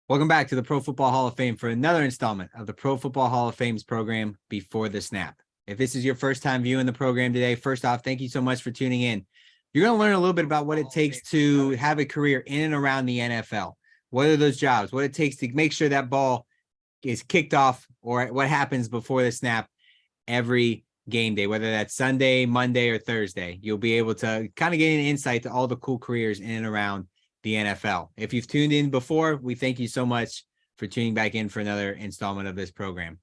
Welcome back to the Pro Football Hall of Fame for another installment of the Pro Football Hall of Fame's program, Before the Snap. If this is your first time viewing the program today, first off, thank you so much for tuning in. You're going to learn a little bit about what it takes to have a career in and around the NFL. What are those jobs? What it takes to make sure that ball is kicked off, or what happens before the snap every game day, whether that's Sunday, Monday, or Thursday. You'll be able to kind of get an insight to all the cool careers in and around the NFL. If you've tuned in before, we thank you so much for tuning back in for another installment of this program.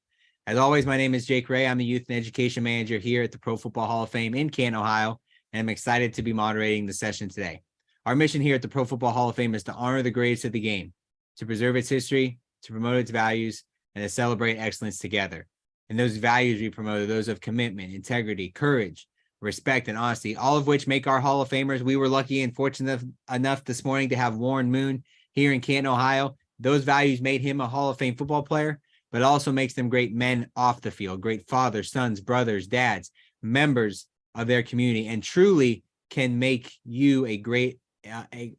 As always, my name is Jake Ray. I'm the Youth and Education Manager here at the Pro Football Hall of Fame in Canton, Ohio, and I'm excited to be moderating the session today. Our mission here at the Pro Football Hall of Fame is to honor the greatest of the game, to preserve its history, to promote its values, and to celebrate excellence together. And those values we promote are those of commitment, integrity, courage, respect, and honesty, all of which make our Hall of Famers. We were lucky and fortunate enough this morning to have Warren Moon here in Canton, Ohio. Those values made him a Hall of Fame football player, but also makes them great men off the field, great fathers, sons, brothers, dads, members of their community, and truly can make you a great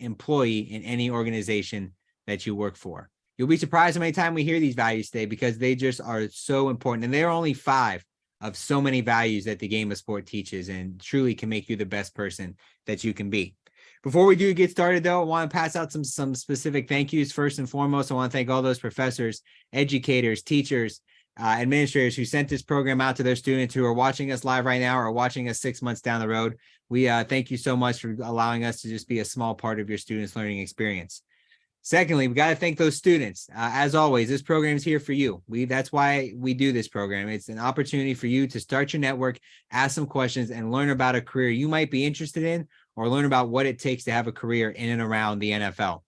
employee in any organization that you work for. You'll be surprised how many times we hear these values today, because they just are so important. And there are only 5 of so many values that the game of sport teaches, and truly can make you the best person that you can be. Before we do get started, though, I want to pass out some specific thank yous. First and foremost, I want to thank all those professors, educators, teachers, administrators who sent this program out to their students who are watching us live right now or watching us 6 months down the road. We thank you so much for allowing us to just be a small part of your students' learning experience. Secondly, we got to thank those students. As always, this program is here for you. That's why we do this program. It's an opportunity for you to start your network, ask some questions, and learn about a career you might be interested in, or learn about what it takes to have a career in and around the NFL.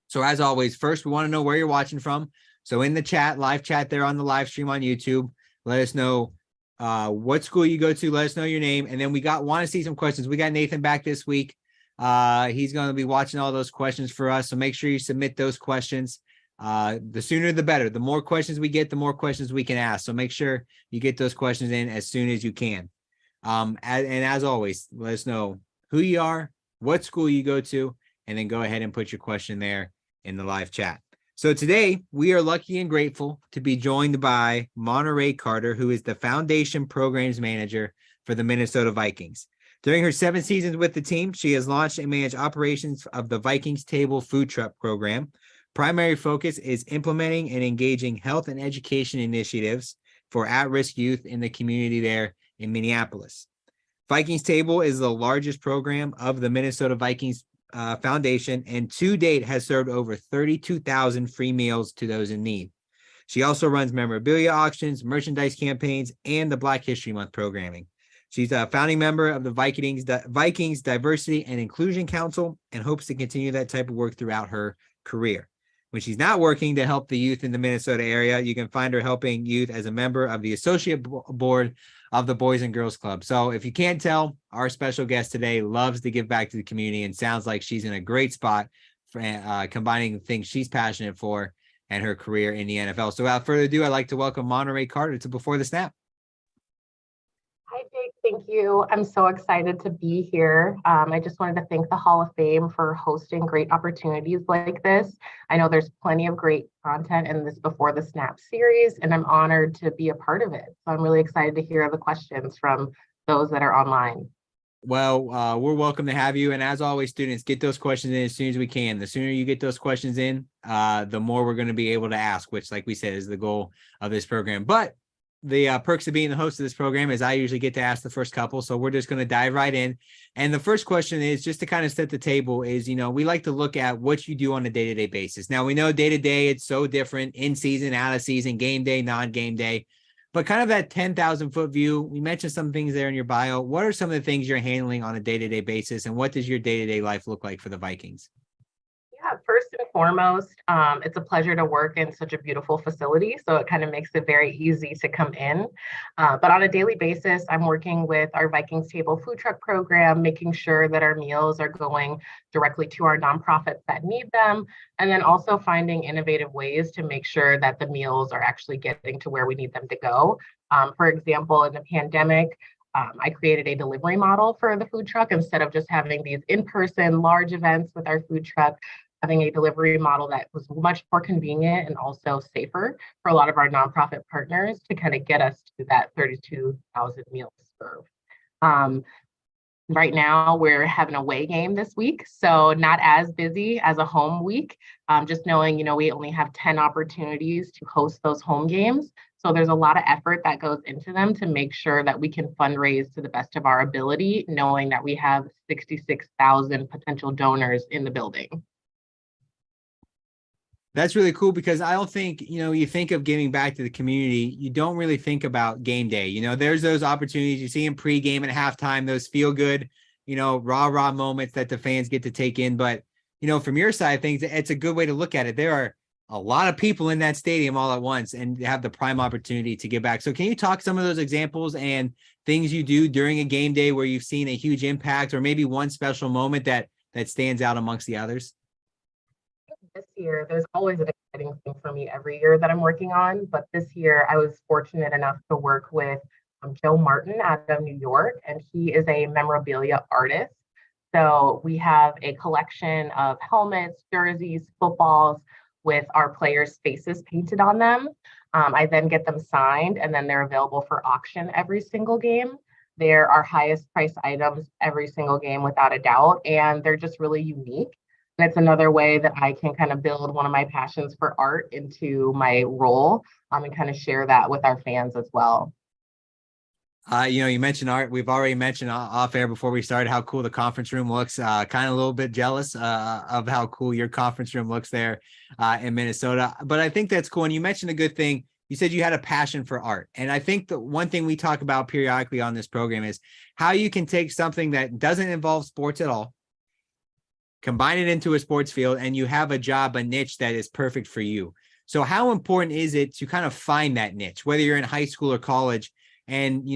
So as always, first, we want to know where you're watching from. So in the chat, live chat there on the live stream on YouTube, let us know what school you go to. Let us know your name. And then want to see some questions. We got Nathan back this week. He's going to be watching all those questions for us. So make sure you submit those questions. The sooner, the better. The more questions we get, the more questions we can ask. So make sure you get those questions in as soon as you can. And as always, let us know who you are, what school you go to, and then go ahead and put your question there in the live chat. So today we are lucky and grateful to be joined by Monterae Carter, who is the Foundation Programs Manager for the Minnesota Vikings. During her 7 seasons with the team, she has launched and managed operations of the Vikings Table Food Truck Program. Primary focus is implementing and engaging health and education initiatives for at-risk youth in the community there in Minneapolis. Vikings Table is the largest program of the Minnesota Vikings Foundation, and to date has served over 32,000 free meals to those in need. She also runs memorabilia auctions, merchandise campaigns, and the Black History Month programming. She's a founding member of the Vikings Diversity and Inclusion Council and hopes to continue that type of work throughout her career. When she's not working to help the youth in the Minnesota area, you can find her helping youth as a member of the Associate Board of the Boys and Girls Club. So if you can't tell, our special guest today loves to give back to the community and sounds like she's in a great spot for combining the things she's passionate for and her career in the NFL. So without further ado, I'd like to welcome Monterae Carter to Before the Snap. Hi, Jake. Thank you. I'm so excited to be here. I just wanted to thank the Hall of Fame for hosting great opportunities like this. I know there's plenty of great content in this Before the Snap series, and I'm honored to be a part of it. So I'm really excited to hear the questions from those that are online. Well, we're welcome to have you. And as always, students, get those questions in as soon as we can. The sooner you get those questions in, the more we're going to be able to ask, which, like we said, is the goal of this program. But the perks of being the host of this program is I usually get to ask the first couple. So we're just going to dive right in. And the first question is, just to kind of set the table, is, we like to look at what you do on a day-to-day basis. Now, we know day-to-day, it's so different, in season, out of season, game day, non-game day. But kind of that 10,000 foot view, we mentioned some things there in your bio. What are some of the things you're handling on a day-to-day basis? And what does your day-to-day life look like for the Vikings? Yeah, first and foremost, it's a pleasure to work in such a beautiful facility. So it kind of makes it very easy to come in. But on a daily basis, I'm working with our Vikings Table Food Truck Program, making sure that our meals are going directly to our nonprofits that need them. And then also finding innovative ways to make sure that the meals are actually getting to where we need them to go. For example, in the pandemic, I created a delivery model for the food truck. Instead of just having these in-person large events with our food truck, having a delivery model that was much more convenient and also safer for a lot of our nonprofit partners to kind of get us to that 32,000 meals served. Um, Right now, we're having a away game this week, so not as busy as a home week. Just knowing, we only have 10 opportunities to host those home games. So there's a lot of effort that goes into them to make sure that we can fundraise to the best of our ability, knowing that we have 66,000 potential donors in the building. That's really cool because I don't think, you think of giving back to the community. You don't really think about game day. There's those opportunities you see in pregame and halftime, those feel good, rah moments that the fans get to take in. But, from your side of things, it's a good way to look at it. There are a lot of people in that stadium all at once and have the prime opportunity to give back. So can you talk some of those examples and things you do during a game day where you've seen a huge impact, or maybe one special moment that stands out amongst the others? This year, there's always an exciting thing for me every year that I'm working on. But this year, I was fortunate enough to work with Joe Martin out of New York, and he is a memorabilia artist. So we have a collection of helmets, jerseys, footballs with our players' faces painted on them. I then get them signed, and then they're available for auction every single game. They're our highest price items every single game, without a doubt, and they're just really unique. And it's another way that I can kind of build one of my passions for art into my role, and kind of share that with our fans as well. You mentioned art. We've already mentioned off air before we started how cool the conference room looks. Kind of a little bit jealous of how cool your conference room looks there in Minnesota. But I think that's cool. And you mentioned a good thing. You said you had a passion for art. And I think the one thing we talk about periodically on this program is how you can take something that doesn't involve sports at all, combine it into a sports field, and you have a job, a niche that is perfect for you. So how important is it to kind of find that niche, whether you're in high school or college? And,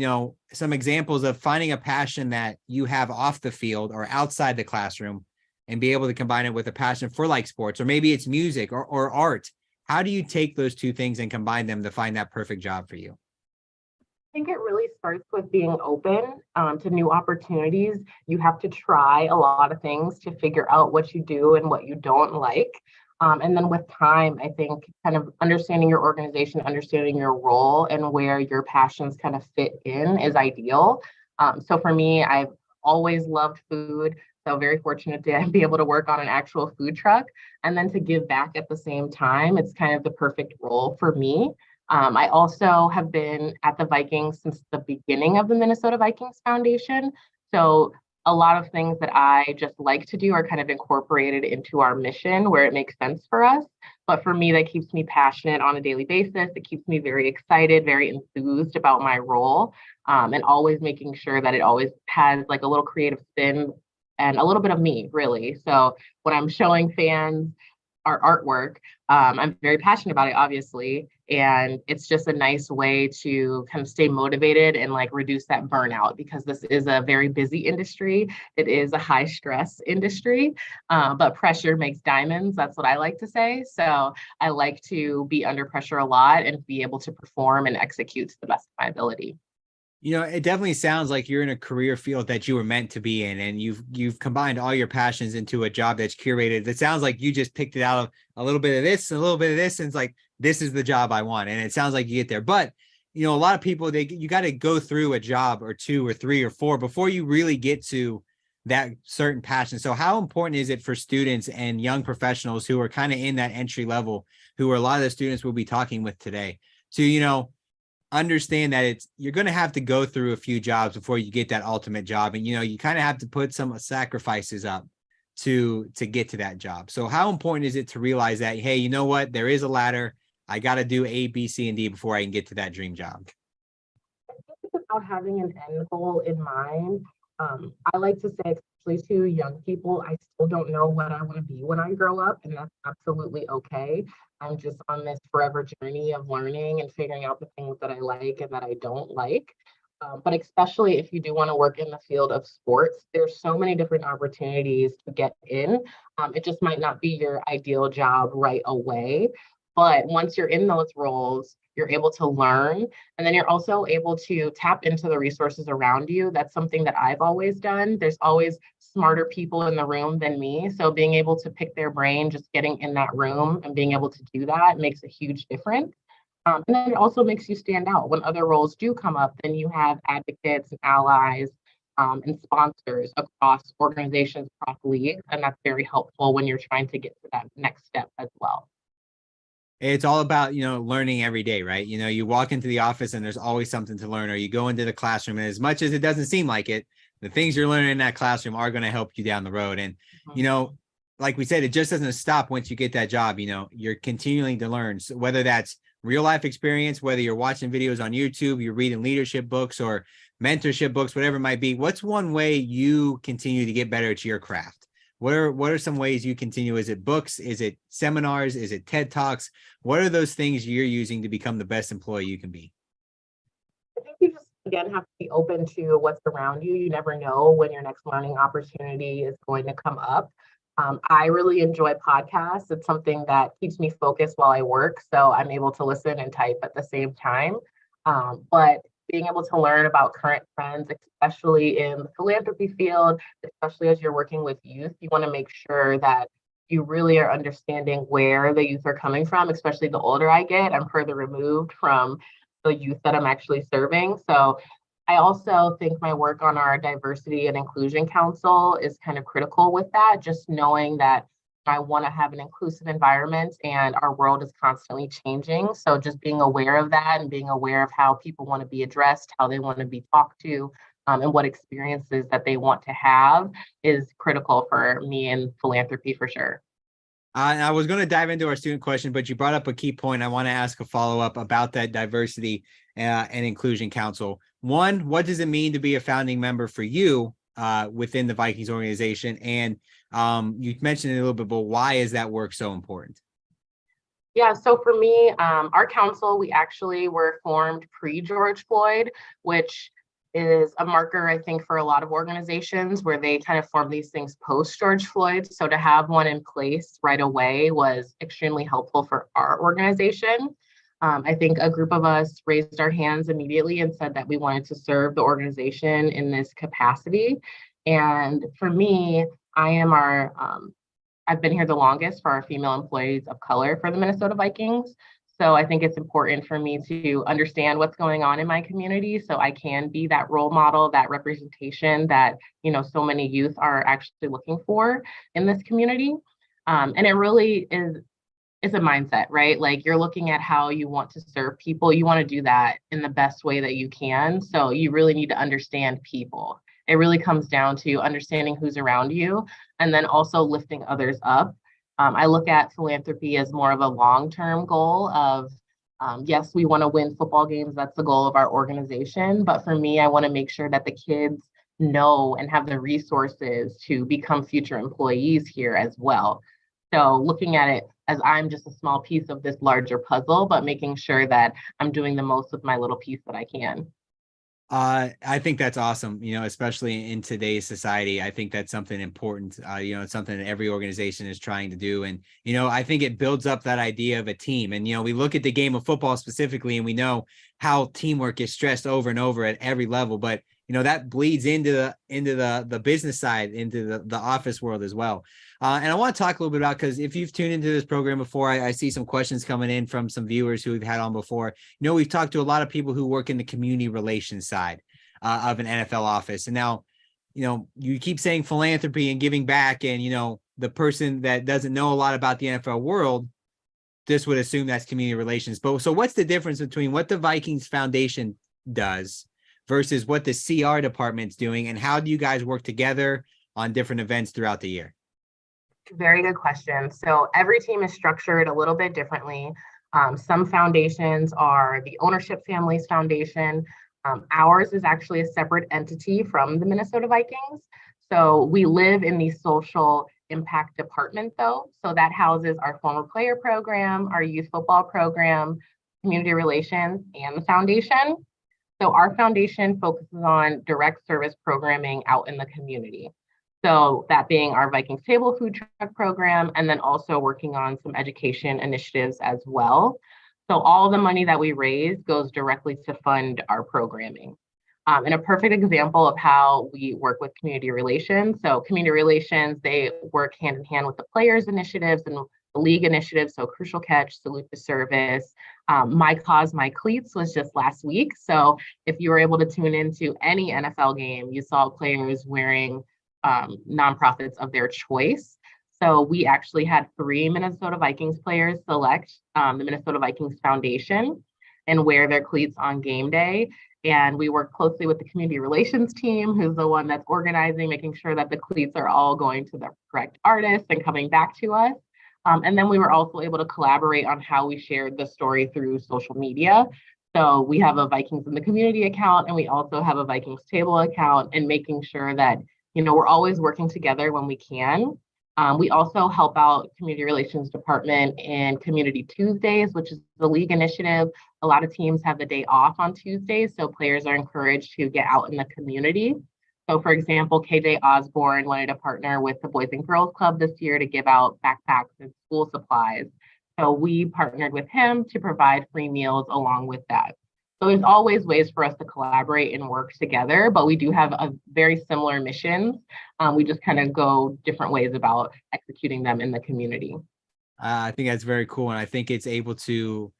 some examples of finding a passion that you have off the field or outside the classroom and be able to combine it with a passion for like sports, or maybe it's music or art. How do you take those two things and combine them to find that perfect job for you? I think it really starts with being open to new opportunities. You have to try a lot of things to figure out what you do and what you don't like. And then with time, I think kind of understanding your organization, understanding your role and where your passions kind of fit in is ideal. So for me, I've always loved food. So very fortunate to be able to work on an actual food truck and then to give back at the same time. It's kind of the perfect role for me. I also have been at the Vikings since the beginning of the Minnesota Vikings Foundation. So a lot of things that I just like to do are kind of incorporated into our mission where it makes sense for us. But for me, that keeps me passionate on a daily basis. It keeps me very excited, very enthused about my role, and always making sure that it always has like a little creative spin and a little bit of me, really. So when I'm showing fans our artwork, I'm very passionate about it, obviously. And it's just a nice way to kind of stay motivated and like reduce that burnout, because this is a very busy industry. It is a high stress industry, but pressure makes diamonds. That's what I like to say. So I like to be under pressure a lot and be able to perform and execute to the best of my ability. It definitely sounds like you're in a career field that you were meant to be in, and you've combined all your passions into a job that's curated. It sounds like you just picked it out of a little bit of this, and a little bit of this, and it's like, this is the job I want. And it sounds like you get there. But, a lot of people, you got to go through a job or two or three or four before you really get to that certain passion. So how important is it for students and young professionals who are kind of in that entry level, who are a lot of the students we'll be talking with today, to, understand that you're going to have to go through a few jobs before you get that ultimate job. And, you kind of have to put some sacrifices up to get to that job. So how important is it to realize that, hey, you know what, there is a ladder. I got to do A, B, C, and D before I can get to that dream job. I think it's about having an end goal in mind. I like to say, especially to young people, I still don't know what I want to be when I grow up, and that's absolutely okay. I'm just on this forever journey of learning and figuring out the things that I like and that I don't like. But especially if you do want to work in the field of sports, there's so many different opportunities to get in. It just might not be your ideal job right away. But once you're in those roles, you're able to learn, and then you're also able to tap into the resources around you. That's something that I've always done. There's always smarter people in the room than me. So being able to pick their brain, just getting in that room and being able to do that makes a huge difference. And then it also makes you stand out. When other roles do come up, then you have advocates and allies and sponsors across organizations, across leagues. And that's very helpful when you're trying to get to that next step as well. It's all about, learning every day, right? You walk into the office and there's always something to learn, or you go into the classroom, and as much as it doesn't seem like it, the things you're learning in that classroom are going to help you down the road. And, like we said, it just doesn't stop once you get that job. You're continuing to learn. So whether that's real life experience, whether you're watching videos on YouTube, you're reading leadership books or mentorship books, whatever it might be, what's one way you continue to get better at your craft? What are some ways you continue? Is it books? Is it seminars? Is it TED Talks? What are those things you're using to become the best employee you can be? I think you just, again, have to be open to what's around you. You never know when your next learning opportunity is going to come up. I really enjoy podcasts. It's something that keeps me focused while I work. So I'm able to listen and type at the same time. But being able to learn about current trends, especially in the philanthropy field, especially as you're working with youth, you want to make sure that you really are understanding where the youth are coming from, especially the older I get. I'm further removed from the youth that I'm actually serving. So I also think my work on our Diversity and Inclusion Council is kind of critical with that, just knowing that I want to have an inclusive environment and our world is constantly changing. So just being aware of that and being aware of how people want to be addressed, how they want to be talked to, and what experiences that they want to have is critical for me in philanthropy for sure. I was going to dive into our student question, but you brought up a key point. I want to ask a follow-up about that Diversity and Inclusion Council. One, what does it mean to be a founding member for you within the Vikings organization? And you mentioned it a little bit, but why is that work so important? Yeah, so for me, our council, we actually were formed pre-George Floyd, which is a marker, I think, for a lot of organizations where they kind of form these things post-George Floyd. So to have one in place right away was extremely helpful for our organization. I think a group of us raised our hands immediately and said that we wanted to serve the organization in this capacity. And for me, I've been here the longest for our female employees of color for the Minnesota Vikings. So I think it's important for me to understand what's going on in my community so I can be that role model, that representation that, so many youth are actually looking for in this community. And it really is, it's a mindset, right? Like you're looking at how you want to serve people. You want to do that in the best way that you can. So you really need to understand people. It really comes down to understanding who's around you and then also lifting others up. I look at philanthropy as more of a long-term goal of, yes, we want to win football games. That's the goal of our organization. But for me, I want to make sure that the kids know and have the resources to become future employees here as well. So looking at it as I'm just a small piece of this larger puzzle, but making sure that I'm doing the most with my little piece that I can. I think that's awesome, especially in today's society. I think that's something important. It's something that every organization is trying to do. And, I think it builds up that idea of a team. And, we look at the game of football specifically, and we know how teamwork is stressed over and over at every level. But, that bleeds into the business side, into the office world as well. And I want to talk a little bit about, because if you've tuned into this program before, I see some questions coming in from some viewers who we've had on before. We've talked to a lot of people who work in the community relations side of an NFL office. And now, you keep saying philanthropy and giving back, and, the person that doesn't know a lot about the NFL world just would assume that's community relations. But so what's the difference between what the Vikings Foundation does versus what the CR department's doing, and how do you guys work together on different events throughout the year? Very good question. So every team is structured a little bit differently. Some foundations are the Ownership Families Foundation. Ours is actually a separate entity from the Minnesota Vikings. So we live in the social impact department though. So that houses our former player program, our youth football program, community relations, and the foundation. So our foundation focuses on direct service programming out in the community. So that being our Vikings Table food truck program, and then also working on some education initiatives as well. So all the money that we raise goes directly to fund our programming. And a perfect example of how we work with community relations. So community relations, they work hand in hand with the players initiatives and the league initiatives. So Crucial Catch, Salute the Service, My Cause, My Cleats was just last week. So if you were able to tune into any NFL game, you saw players wearing nonprofits of their choice. So we actually had 3 Minnesota Vikings players select the Minnesota Vikings Foundation and wear their cleats on game day. And we work closely with the community relations team, who's the one that's organizing, making sure that the cleats are all going to the correct artists and coming back to us. And then we were also able to collaborate on how we shared the story through social media. So we have a Vikings in the Community account, and we also have a Vikings Table account, and making sure that, we're always working together when we can. We also help out Community Relations Department in Community Tuesdays, which is the league initiative. A lot of teams have the day off on Tuesdays, so players are encouraged to get out in the community. So for example, KJ Osborne wanted to partner with the Boys and Girls Club this year to give out backpacks and school supplies. So we partnered with him to provide free meals along with that. So there's always ways for us to collaborate and work together, but we do have a very similar missions. We just kind of go different ways about executing them in the community. I think that's very cool. And I think it's able to,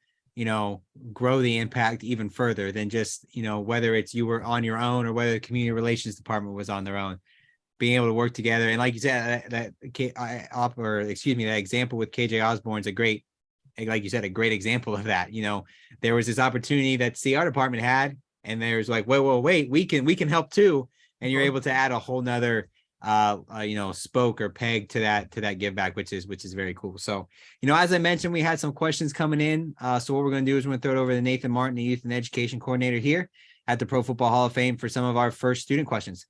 grow the impact even further than just, whether it's you were on your own or whether the community relations department was on their own, being able to work together. And like you said, that example with KJ Osborne's a great, like you said, a great example of that. There was this opportunity that CR department had, and there's like, wait, we can help too. And you're able to add a whole nother spoke or peg to that give back, which is very cool. So, as I mentioned, we had some questions coming in. So what we're going to do is we're going to throw it over to Nathan Martin, the youth and education coordinator here at the Pro Football Hall of Fame, for some of our first student questions.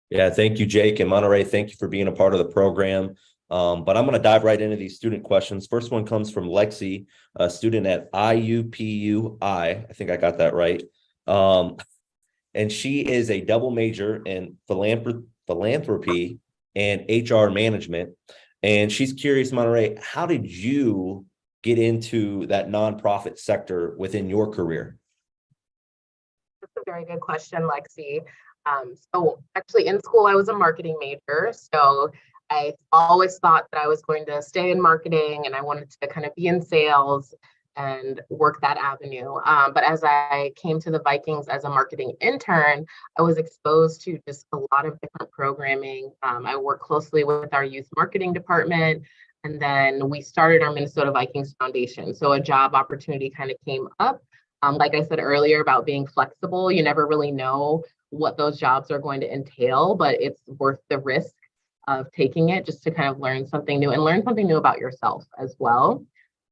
Yeah, thank you, Jake, and Monterae. Thank you for being a part of the program. But I'm going to dive right into these student questions. First one comes from Lexi, a student at IUPUI. I think I got that right. And she is a double major in philanthropy and HR management. And she's curious, Monterae, how did you get into that nonprofit sector within your career? That's a very good question, Lexi. So actually in school, I was a marketing major. So I always thought that I was going to stay in marketing and I wanted to kind of be in sales and work that avenue. But as I came to the Vikings as a marketing intern, I was exposed to just a lot of different programming. I worked closely with our youth marketing department, and then we started our Minnesota Vikings Foundation. So a job opportunity kind of came up. Like I said earlier about being flexible, you never really know what those jobs are going to entail, but it's worth the risk of taking it just to kind of learn something new and learn something new about yourself as well.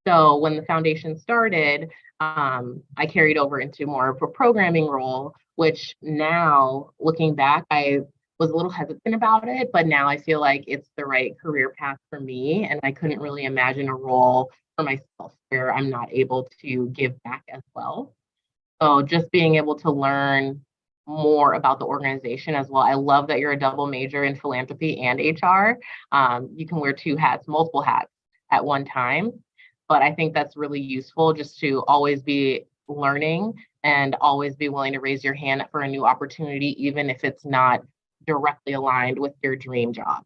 So when the foundation started, I carried over into more of a programming role, which now looking back, I was a little hesitant about it, but now I feel like it's the right career path for me. And I couldn't really imagine a role for myself where I'm not able to give back as well. So just being able to learn more about the organization as well. I love that you're a double major in philanthropy and HR. You can wear multiple hats at one time. But I think that's really useful just to always be learning and always be willing to raise your hand for a new opportunity, even if it's not directly aligned with your dream job.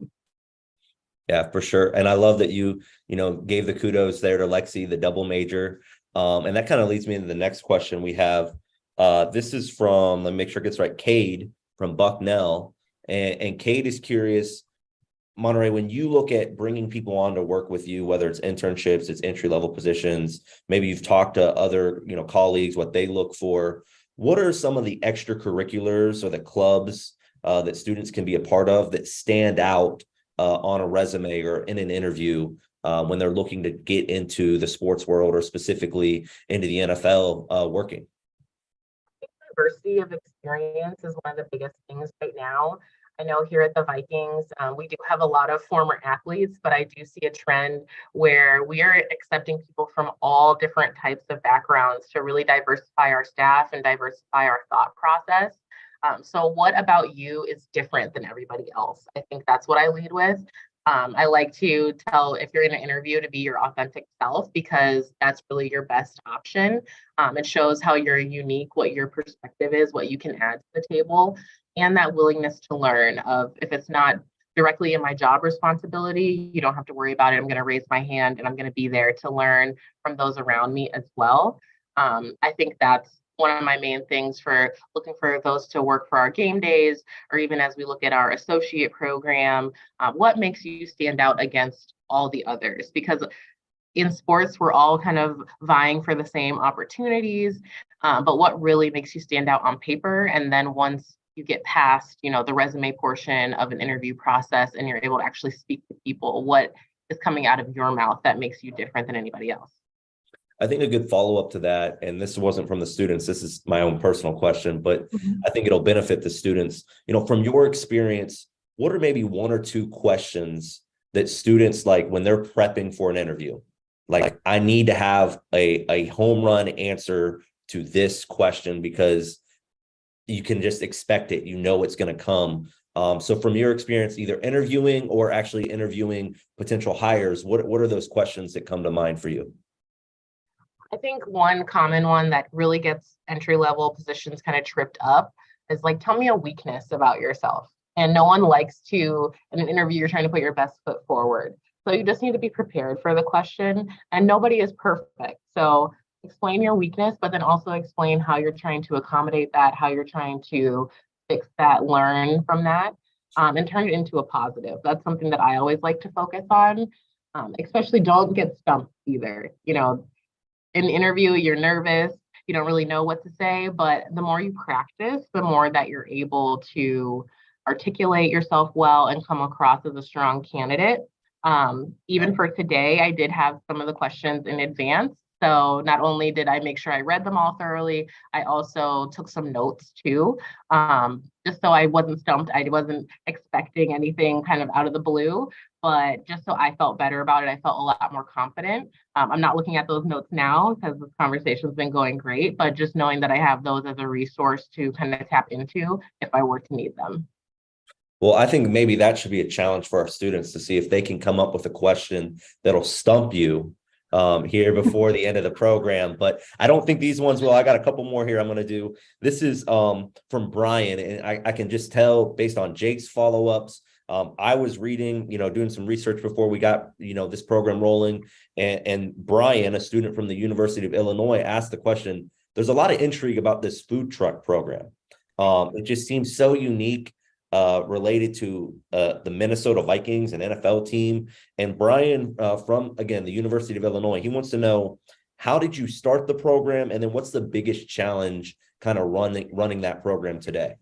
Yeah, for sure. And I love that you gave the kudos there to Lexi, the double major. And that kind of leads me into the next question we have. This is from, let me make sure it gets right, Cade from Bucknell. And Cade is curious, Monterae, when you look at bringing people on to work with you, whether it's internships, it's entry-level positions, maybe you've talked to other, colleagues, what they look for, what are some of the extracurriculars or the clubs that students can be a part of that stand out on a resume or in an interview when they're looking to get into the sports world or specifically into the NFL working? Diversity of experience is one of the biggest things right now. I know here at the Vikings, we do have a lot of former athletes, but I do see a trend where we are accepting people from all different types of backgrounds to really diversify our staff and diversify our thought process. So what about you is different than everybody else? I think that's what I lead with. I like to tell if you're in an interview to be your authentic self because that's really your best option. It shows how you're unique, what your perspective is, what you can add to the table, and that willingness to learn of if it's not directly in my job responsibility, you don't have to worry about it. I'm going to raise my hand and I'm going to be there to learn from those around me as well. I think that's one of my main things for looking for those to work for our game days, or even as we look at our associate program, what makes you stand out against all the others? Because in sports, we're all kind of vying for the same opportunities, but what really makes you stand out on paper? And then once you get past, the resume portion of an interview process and you're able to actually speak to people, what is coming out of your mouth that makes you different than anybody else? I think a good follow-up to that, and this wasn't from the students, this is my own personal question, but I think it'll benefit the students. From your experience, what are maybe one or two questions that students like when they're prepping for an interview? Like, I need to have a home run answer to this question because you can just expect it. It's going to come. So from your experience, either interviewing or actually interviewing potential hires, what are those questions that come to mind for you? I think one common one that really gets entry-level positions kind of tripped up is like, tell me a weakness about yourself. And no one likes to, in an interview, you're trying to put your best foot forward. So you just need to be prepared for the question, and nobody is perfect. So explain your weakness, but then also explain how you're trying to accommodate that, how you're trying to fix that, learn from that, and turn it into a positive. That's something that I always like to focus on. Especially don't get stumped either. In the interview, you're nervous, you don't really know what to say, but the more you practice, the more that you're able to articulate yourself well and come across as a strong candidate. Even for today, I did have some of the questions in advance. So not only did I make sure I read them all thoroughly, I also took some notes too, just so I wasn't stumped. I wasn't expecting anything kind of out of the blue, but just so I felt better about it, I felt a lot more confident. I'm not looking at those notes now because this conversation's been going great, but just knowing that I have those as a resource to kind of tap into if I were to need them. Well, I think maybe that should be a challenge for our students to see if they can come up with a question that'll stump you here before the end of the program. But I don't think these ones will. I got a couple more here I'm going to do. This is from Brian, and I can just tell based on Jake's follow-ups. I was reading, doing some research before we got, this program rolling. And Brian, a student from the University of Illinois, asked the question, there's a lot of intrigue about this food truck program. It just seems so unique. Related to the Minnesota Vikings and NFL team. And Brian from, again, the University of Illinois, he wants to know, how did you start the program? And then what's the biggest challenge kind of running that program today?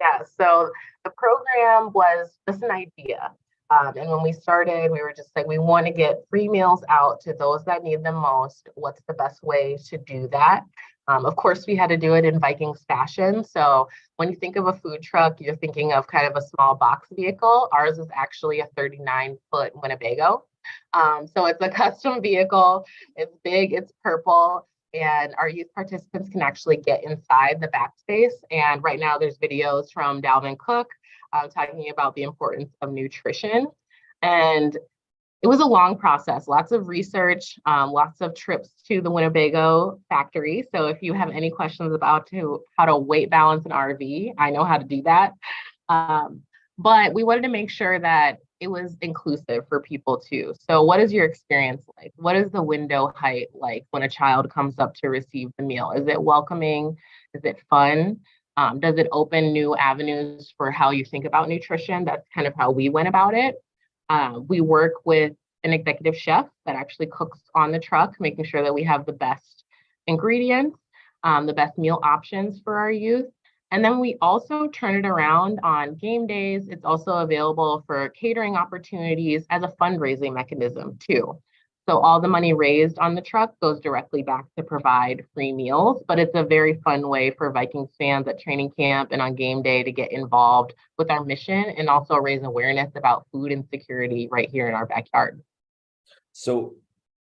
Yeah, so the program was just an idea. And when we started, we were just like, we want to get free meals out to those that need them most. What's the best way to do that? Of course, we had to do it in Vikings fashion. So when you think of a food truck, you're thinking of kind of a small box vehicle. Ours is actually a 39-foot Winnebago. So it's a custom vehicle. It's big, it's purple, and our youth participants can actually get inside the backspace. And right now there's videos from Dalvin Cook talking about the importance of nutrition. And it was a long process, lots of research, lots of trips to the Winnebago factory. So if you have any questions about how to weight balance an RV, I know how to do that. But we wanted to make sure that it was inclusive for people too. So what is your experience like? What is the window height like when a child comes up to receive the meal? Is it welcoming? Is it fun? Does it open new avenues for how you think about nutrition? That's kind of how we went about it. We work with an executive chef that actually cooks on the truck, making sure that we have the best ingredients, the best meal options for our youth. And then we also turn it around on game days. It's also available for catering opportunities as a fundraising mechanism too. So all the money raised on the truck goes directly back to provide free meals, but it's a very fun way for Vikings fans at training camp and on game day to get involved with our mission and also raise awareness about food insecurity right here in our backyard. So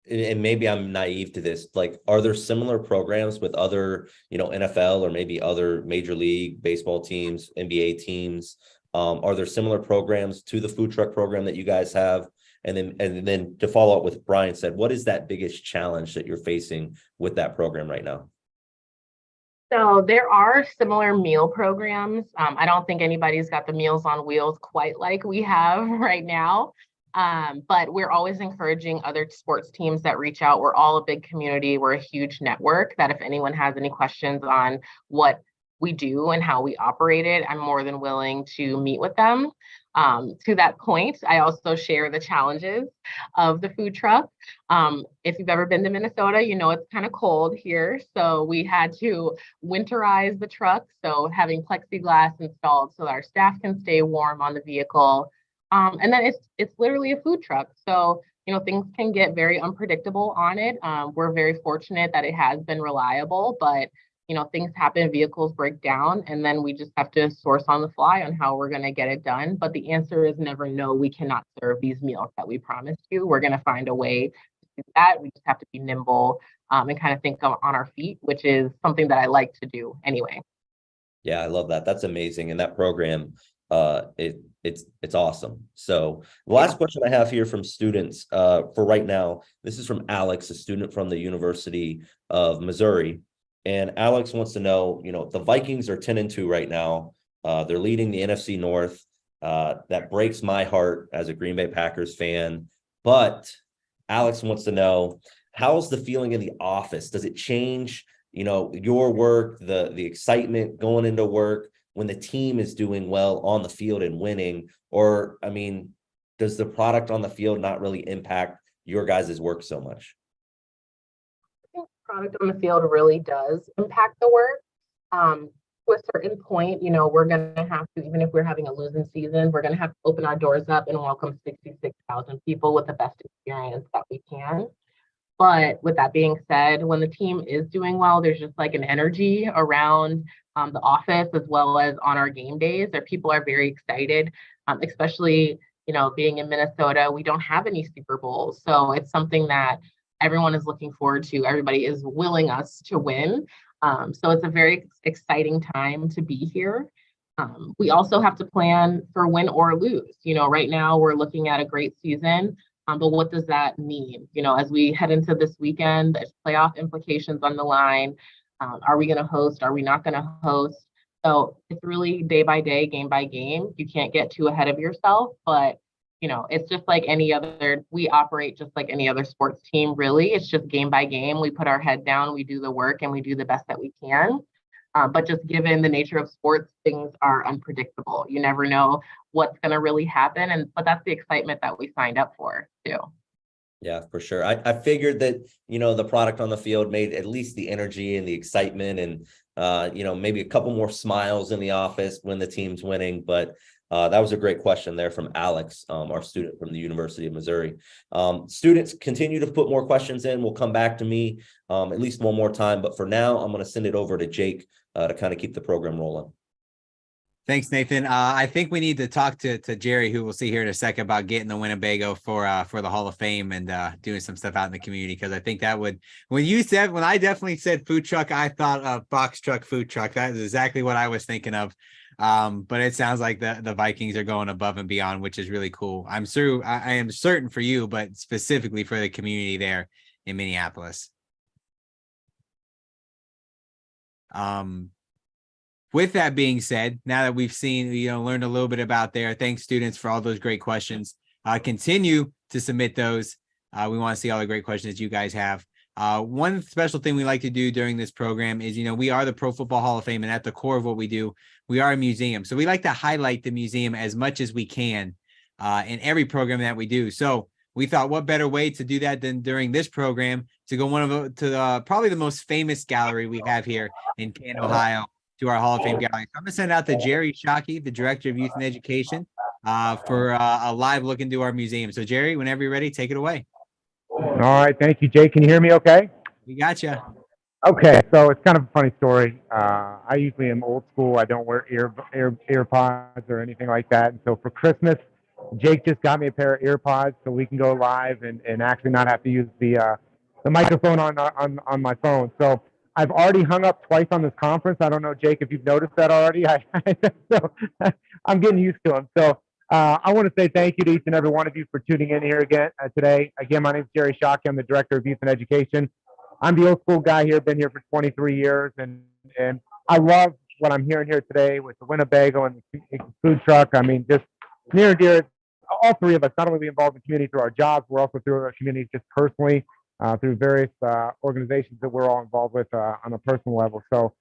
and maybe I'm naive to this, like, are there similar programs with other, NFL or maybe other major league baseball teams, NBA teams? Are there similar programs to the food truck program that you guys have? And then to follow up with what Brian said, what is that biggest challenge that you're facing with that program right now? So there are similar meal programs. I don't think anybody's got the Meals on Wheels quite like we have right now. But we're always encouraging other sports teams that reach out. We're all a big community. We're a huge network that if anyone has any questions on what we do and how we operate it, I'm more than willing to meet with them. To that point, I also share the challenges of the food truck. If you've ever been to Minnesota, you know it's kind of cold here. So we had to winterize the truck. So having plexiglass installed so that our staff can stay warm on the vehicle. And then it's literally a food truck. So, things can get very unpredictable on it. We're very fortunate that it has been reliable, but things happen, vehicles break down, and then we just have to source on the fly on how we're going to get it done. But the answer is never no, we cannot serve these meals that we promised you. We're going to find a way to do that. We just have to be nimble and kind of think on our feet, which is something that I like to do anyway. Yeah, I love that. That's amazing. And that program, it's awesome. So the last question I have here from students for right now, this is from Alex, a student from the University of Missouri. And Alex wants to know, the Vikings are 10-2 right now. They're leading the NFC North. That breaks my heart as a Green Bay Packers fan. But Alex wants to know, how's the feeling in the office? Does it change, your work, the excitement going into work when the team is doing well on the field and winning? Or, does the product on the field not really impact your guys' work so much? Product on the field really does impact the work. To a certain point, we're going to have to, even if we're having a losing season, we're going to have to open our doors up and welcome 66,000 people with the best experience that we can. But with that being said, when the team is doing well, there's just like an energy around the office as well as on our game days that people are very excited, especially, being in Minnesota, we don't have any Super Bowls. So it's something that everyone is looking forward to. Everybody is willing us to win. So it's a very exciting time to be here. We also have to plan for win or lose. Right now we're looking at a great season, but what does that mean? As we head into this weekend, there's playoff implications on the line. Are we going to host? Are we not going to host? So it's really day by day, game by game. You can't get too ahead of yourself, but it's just like any other, we operate just like any other sports team, really. It's just game by game. We put our head down, we do the work, and we do the best that we can. But just given the nature of sports, things are unpredictable. You never know what's going to really happen. But that's the excitement that we signed up for, too. Yeah, for sure. I figured that, the product on the field made at least the energy and the excitement and, maybe a couple more smiles in the office when the team's winning. But that was a great question there from Alex, our student from the University of Missouri. Students, continue to put more questions in. We'll come back to me at least one more time. But for now, I'm going to send it over to Jake to kind of keep the program rolling. Thanks, Nathan. I think we need to talk to Jerry, who we'll see here in a second, about getting the Winnebago for the Hall of Fame and doing some stuff out in the community, because I think that would, when I definitely said food truck, I thought of box truck, food truck. That is exactly what I was thinking of. But it sounds like the Vikings are going above and beyond, which is really cool. I am certain for you, but specifically for the community there in Minneapolis. With that being said, now that we've seen, learned a little bit about there, thanks students for all those great questions. Continue to submit those. We want to see all the great questions you guys have. One special thing we like to do during this program is, we are the Pro Football Hall of Fame, and at the core of what we do, we are a museum. So we like to highlight the museum as much as we can in every program that we do. So we thought, what better way to do that than during this program to go probably the most famous gallery we have here in Canton, Ohio, to our Hall of Fame gallery. So I'm going to send out to Jerry Shockey, the Director of Youth and Education, for a live look into our museum. So Jerry, whenever you're ready, take it away. All right. Thank you, Jake. Can you hear me okay? We got you. Okay. So it's kind of a funny story. I usually am old school. I don't wear earpods or anything like that. And so for Christmas, Jake just got me a pair of ear pods so we can go live and actually not have to use the microphone on my phone. So I've already hung up twice on this conference. I don't know, Jake, if you've noticed that already. So I'm getting used to them. So I want to say thank you to each and every one of you for tuning in here again today. Again, my name is Jerry Shockey. I'm the Director of Youth and Education. I'm the old school guy here, been here for 23 years, and I love what I'm hearing here today with the Winnebago and the food truck. I mean, just near and dear, all three of us, not only we involved in the community through our jobs, we're also through our communities just personally, through various organizations that we're all involved with on a personal level. So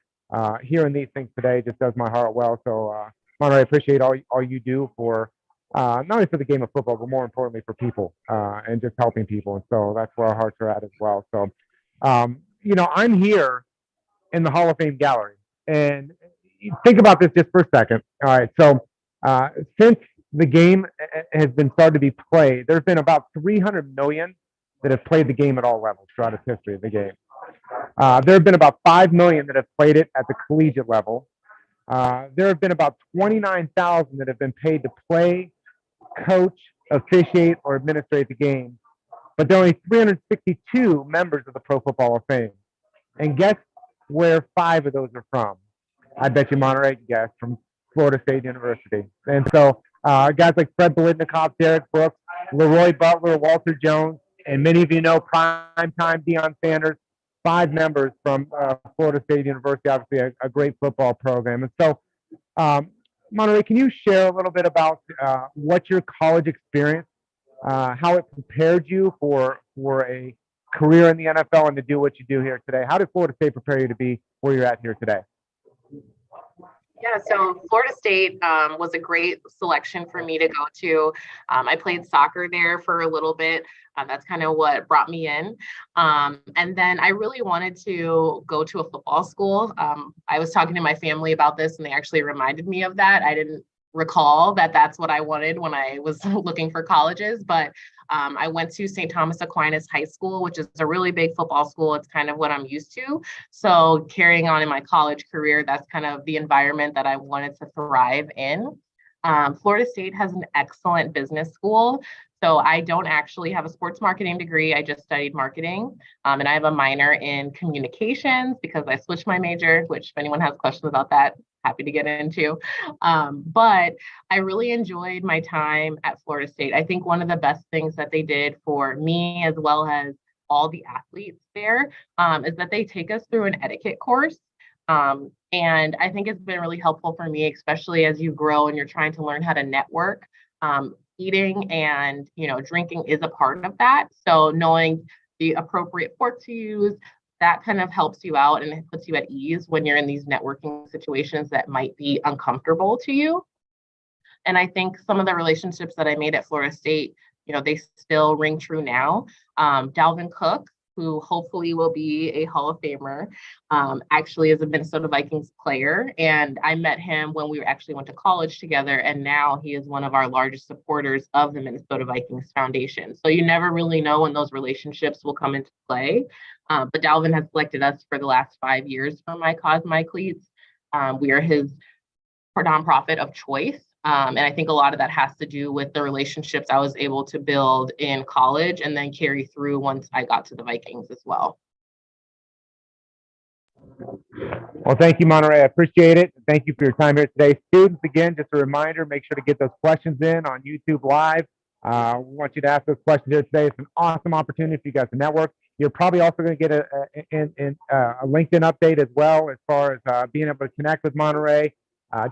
hearing these things today just does my heart well. So, Monterae, I appreciate all you do for not only for the game of football, but more importantly for people and just helping people. And so that's where our hearts are at as well. So, I'm here in the Hall of Fame gallery, and think about this just for a second. All right, so since the game has been started to be played, there's been about 300 million that have played the game at all levels throughout its history of the game. There have been about 5 million that have played it at the collegiate level. There have been about 29,000 that have been paid to play, coach, officiate, or administrate the game. But there are only 362 members of the Pro Football Hall of Fame. And guess where 5 of those are from? I bet you Monterae guessed, from Florida State University. And so guys like Fred Biletnikoff, Derek Brooks, Leroy Butler, Walter Jones, and many of you know primetime Deion Sanders, 5 members from Florida State University, obviously a great football program. And so, Monterae, can you share a little bit about what your college experience, how it prepared you for a career in the NFL and to do what you do here today? How did Florida State prepare you to be where you're at here today? Yeah, so Florida State was a great selection for me to go to. I played soccer there for a little bit. That's kind of what brought me in. And then I really wanted to go to a football school. I was talking to my family about this, and they actually reminded me of that. I didn't recall that that's what I wanted when I was looking for colleges, but I went to St. Thomas Aquinas High School, which is a really big football school. It's kind of what I'm used to. So carrying on in my college career, that's kind of the environment that I wanted to thrive in. Florida State has an excellent business school. So I don't actually have a sports marketing degree. I just studied marketing. And I have a minor in communications because I switched my major, which if anyone has questions about that, happy to get into. But I really enjoyed my time at Florida State. I think one of the best things that they did for me, as well as all the athletes there, is that they take us through an etiquette course. And I think it's been really helpful for me, especially as you grow and you're trying to learn how to network. Eating and drinking is a part of that. So knowing the appropriate fork to use, that kind of helps you out and it puts you at ease when you're in these networking situations that might be uncomfortable to you. And I think some of the relationships that I made at Florida State, they still ring true now. Dalvin Cook, who hopefully will be a Hall of Famer, actually is a Minnesota Vikings player. And I met him when we actually went to college together. And now he is one of our largest supporters of the Minnesota Vikings Foundation. So you never really know when those relationships will come into play. But Dalvin has selected us for the last 5 years for My Cause, My Cleats. We are his nonprofit of choice. And I think a lot of that has to do with the relationships I was able to build in college and then carry through once I got to the Vikings as well. Well, thank you, Monterae. I appreciate it. Thank you for your time here today. Students, again, just a reminder, make sure to get those questions in on YouTube Live. We want you to ask those questions here today. It's an awesome opportunity for you guys to network. You're probably also going to get a LinkedIn update as well as far as being able to connect with Monterae.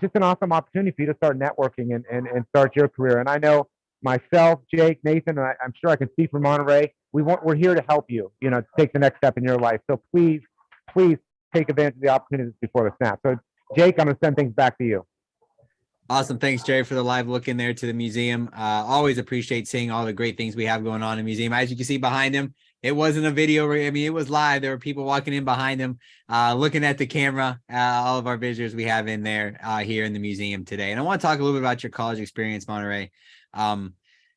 Just an awesome opportunity for you to start networking and start your career. And I know myself, Jake, Nathan, and I'm sure I can speak for Monterae. We're here to help you, to take the next step in your life. So please take advantage of the opportunities before the snap. So Jake, I'm going to send things back to you. Awesome. Thanks, Jerry, for the live look in there to the museum. Always appreciate seeing all the great things we have going on in the museum. As you can see behind him, it wasn't a video. I mean, it was live. There were people walking in behind him, looking at the camera, all of our visitors we have in there here in the museum today. And I want to talk a little bit about your college experience, Monterae.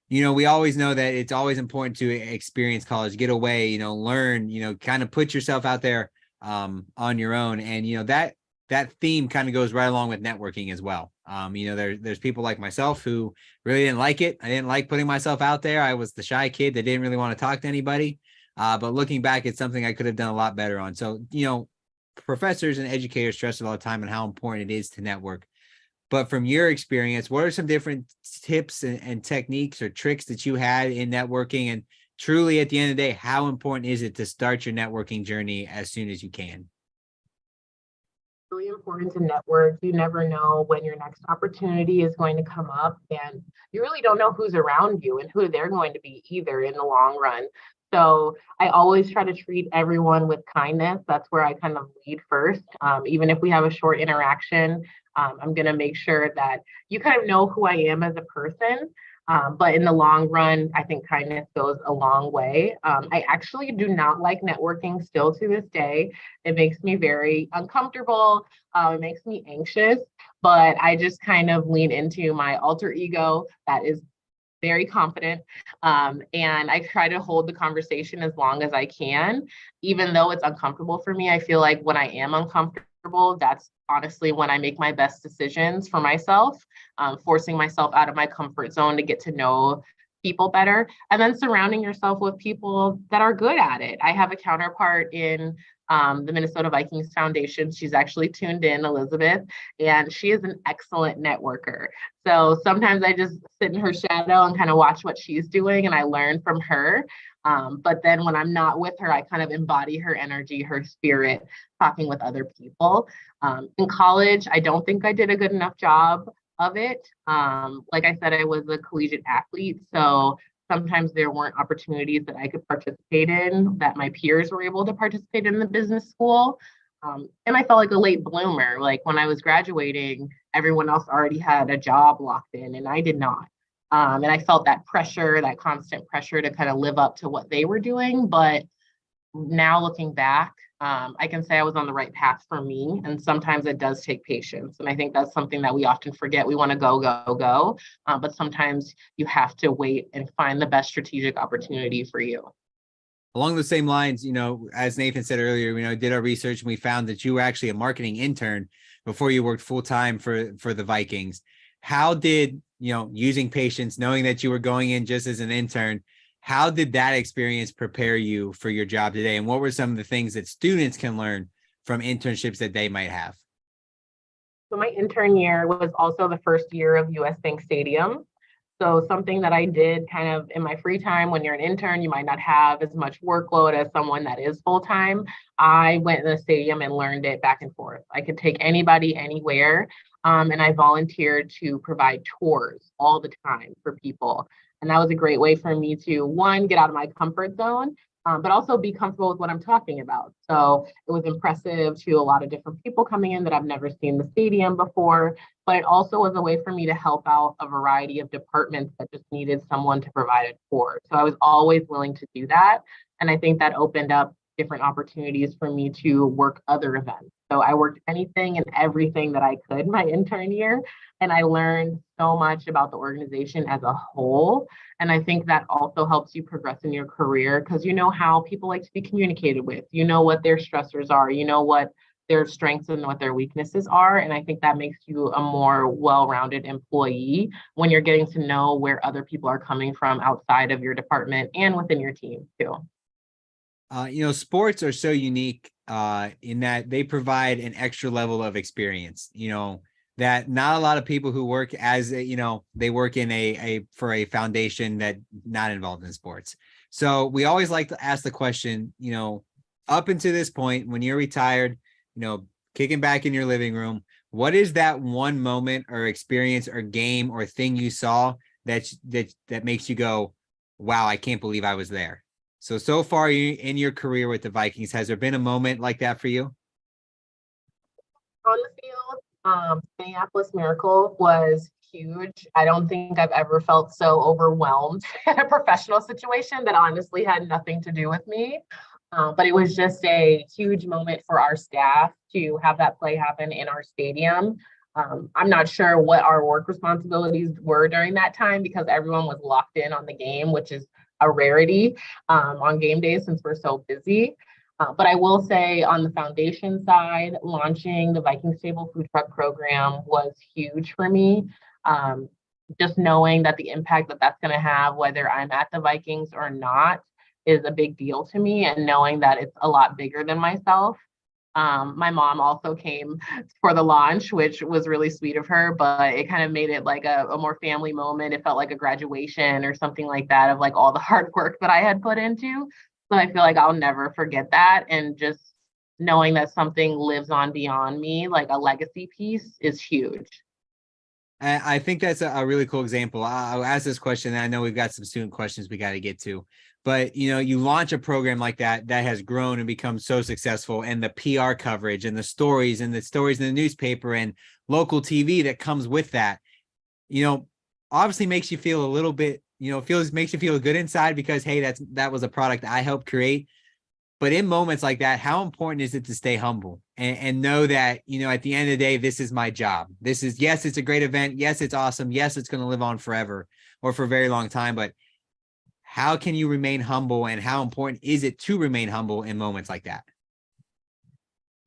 We always know that it's always important to experience college, get away, learn, kind of put yourself out there on your own. And, that that theme kind of goes right along with networking as well. There's people like myself who really didn't like it. I didn't like putting myself out there. I was the shy kid that didn't really want to talk to anybody. But looking back, it's something I could have done a lot better on. So, professors and educators stress all the time on how important it is to network. But from your experience, what are some different tips and techniques or tricks that you had in networking? And truly, at the end of the day, how important is it to start your networking journey as soon as you can? Really important to network. You never know when your next opportunity is going to come up, and you really don't know who's around you and who they're going to be either in the long run. So I always try to treat everyone with kindness. That's where I kind of lead first. Even if we have a short interaction, I'm going to make sure that you kind of know who I am as a person. But in the long run, I think kindness goes a long way. I actually do not like networking still to this day. It makes me very uncomfortable. It makes me anxious, but I just kind of lean into my alter ego that is very confident. And I try to hold the conversation as long as I can, even though it's uncomfortable for me. I feel like when I am uncomfortable, that's honestly when I make my best decisions for myself, forcing myself out of my comfort zone to get to know people better, and then surrounding yourself with people that are good at it. I have a counterpart in the Minnesota Vikings Foundation. She's actually tuned in, Elizabeth, and she is an excellent networker. So sometimes I just sit in her shadow and kind of watch what she's doing, and I learn from her. But then when I'm not with her, I kind of embody her energy, her spirit, talking with other people. In college, I don't think I did a good enough job of it. Like I said, I was a collegiate athlete, so sometimes there weren't opportunities that I could participate in that my peers were able to participate in the business school. And I felt like a late bloomer. Like when I was graduating, everyone else already had a job locked in and I did not. And I felt that pressure, that constant pressure to kind of live up to what they were doing. But now looking back, I can say I was on the right path for me. And sometimes it does take patience. And I think that's something that we often forget. We want to go, go, go. But sometimes you have to wait and find the best strategic opportunity for you. Along the same lines, as Nathan said earlier, did our research and we found that you were actually a marketing intern before you worked full time for the Vikings. How did, using patience, knowing that you were going in just as an intern, how did that experience prepare you for your job today? And what were some of the things that students can learn from internships that they might have? So my intern year was also the first year of US Bank Stadium. So something that I did kind of in my free time, when you're an intern, you might not have as much workload as someone that is full-time. I went in the stadium and learned it back and forth. I could take anybody anywhere. And I volunteered to provide tours all the time for people. And that was a great way for me to, one, get out of my comfort zone, but also be comfortable with what I'm talking about. So it was impressive to a lot of different people coming in that I've never seen the stadium before, but it also was a way for me to help out a variety of departments that just needed someone to provide a tour. So I was always willing to do that. And I think that opened up different opportunities for me to work other events. So I worked anything and everything that I could my intern year. And I learned so much about the organization as a whole. And I think that also helps you progress in your career because you know how people like to be communicated with. You know what their stressors are. You know what their strengths and what their weaknesses are. And I think that makes you a more well-rounded employee when you're getting to know where other people are coming from outside of your department and within your team too. Sports are so unique in that they provide an extra level of experience, that not a lot of people who work as, they work in for a foundation that not involved in sports. So we always like to ask the question, up until this point, when you're retired, kicking back in your living room, what is that one moment or experience or game or thing you saw that makes you go, wow, I can't believe I was there? So far in your career with the Vikings, has there been a moment like that for you? On the field, Minneapolis Miracle was huge. I don't think I've ever felt so overwhelmed in a professional situation that honestly had nothing to do with me. But it was just a huge moment for our staff to have that play happen in our stadium. I'm not sure what our work responsibilities were during that time because everyone was locked in on the game, which is a rarity on game days since we're so busy. But I will say on the foundation side, launching the Vikings Table Food Truck Program was huge for me. Um, just knowing that the impact that that's going to have, whether I'm at the Vikings or not, is a big deal to me. And knowing that it's a lot bigger than myself. My mom also came for the launch, which was really sweet of her, but it kind of made it like a more family moment. It felt like a graduation or something like that of like all the hard work that I had put into. So I feel like I'll never forget that. And just knowing that something lives on beyond me, like a legacy piece, is huge. I think that's a really cool example. I'll ask this question. And I know we've got some student questions we got to get to, but you launch a program like that has grown and become so successful, and the PR coverage and the stories in the newspaper and local TV that comes with that, obviously makes you feel a little bit, makes you feel good inside because, hey, that was a product I helped create. But in moments like that, how important is it to stay humble and know that, at the end of the day, this is my job. Yes, it's a great event. Yes, it's awesome. Yes, it's going to live on forever or for a very long time. But how can you remain humble, and how important is it to remain humble in moments like that?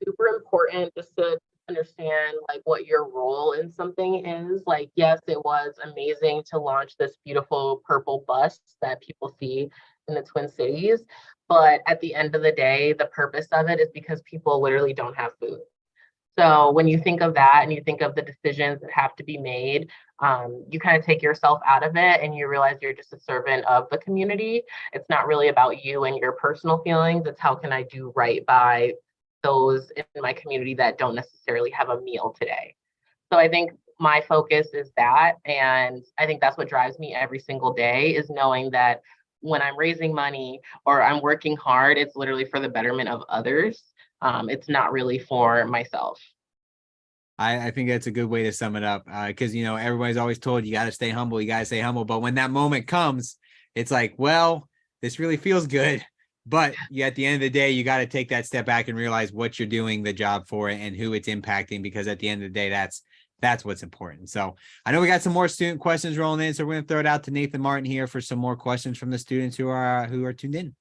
Super important just to understand like what your role in something is. Like, yes, it was amazing to launch this beautiful purple bus that people see in the Twin Cities. But at the end of the day, the purpose of it is because people literally don't have food. So when you think of that and you think of the decisions that have to be made, you kind of take yourself out of it and you realize you're just a servant of the community. It's not really about you and your personal feelings. It's how can I do right by those in my community that don't necessarily have a meal today. So I think my focus is that. And I think that's what drives me every single day, is knowing that when I'm raising money or I'm working hard, it's literally for the betterment of others. It's not really for myself. I think that's a good way to sum it up, because, everybody's always told you got to stay humble. You got to stay humble. But when that moment comes, it's like, well, this really feels good. But at the end of the day, you got to take that step back and realize what you're doing the job for and who it's impacting, because at the end of the day, that's what's important. So I know we got some more student questions rolling in, so we're going to throw it out to Nathan Martin here for some more questions from the students who are tuned in.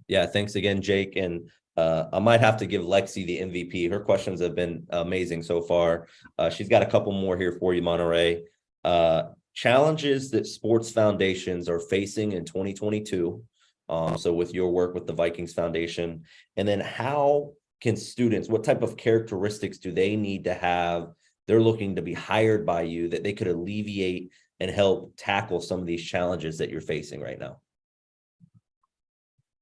Yeah, thanks again, Jake. And I might have to give Lexi the MVP. Her questions have been amazing so far. She's got a couple more here for you, Monterae. Challenges that sports foundations are facing in 2022. So with your work with the Vikings Foundation, and then how can students, what type of characteristics do they need to have? They're looking to be hired by you that they could alleviate and help tackle some of these challenges that you're facing right now.